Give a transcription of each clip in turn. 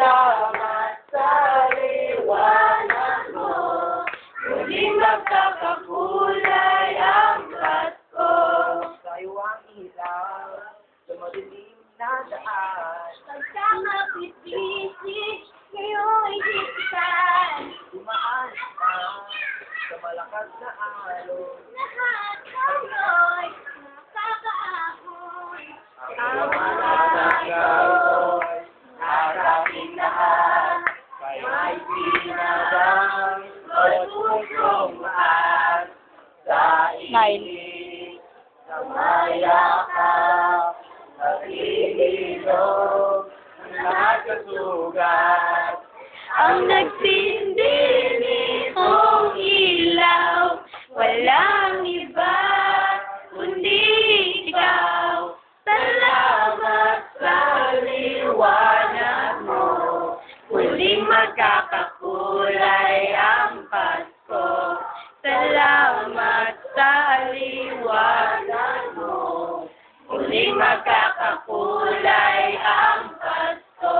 Salamat sa liwanag mo, muling magkakakulay ang Pasko. Tayo ang ilaw sa madilim na daan. Pagkakapit-bisig, ngayon'y higpitan. Dumaan ka sa malakas na alon. Lahat tayo'y nakakaapoy. Ang mga tagay at aking lahat, may pinadang at pusong maas. Dahil sa mayakap at ihilog ang lahat kasugat. Ang nagsindi nitong ilaw, walang iba kundi ikaw. Salamat sa liwanag mo, muling magkakakulay ang Pasko. Salamat sa liwanag mo, muling magkakakulay ang Pasko.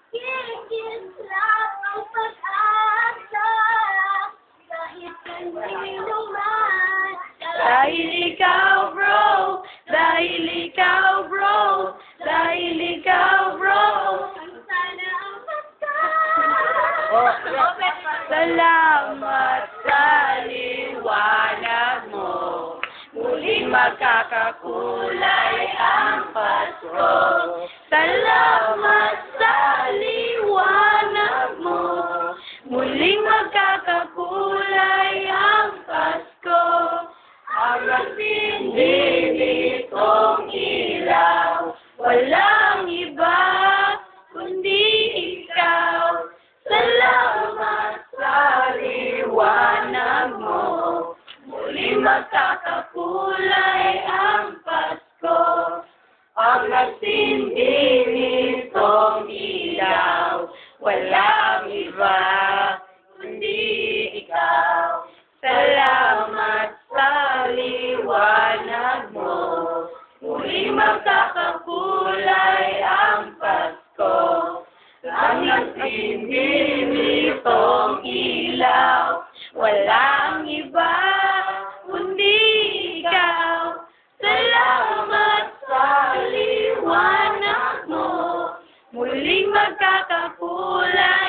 Kikis lang ang pag-asa, kahit kanino man. Dahil ikaw, bro, dahil ikaw, bro, dahil ikaw, bro. Ang sana ang Pasko. Salamat sa liwanag mo, muling magkakakulay ang Pasko. Salamat sa liwanag mo, muling magkakakulay ang Pasko. Ang nagsindi nitong ilaw, walang iba kundi ikaw. Salamat sa liwanag mo, muling magkakakulay ang Pasko. Ang nagsindi nitong ilaw, walang iba kundi ikaw. Salamat sa liwanag mo, muling magkakakulay ang Pasko. Ang nagsindi nitong ilaw, walang iba kundi ikaw. Salamat sa liwanag mo, muling magkakakulay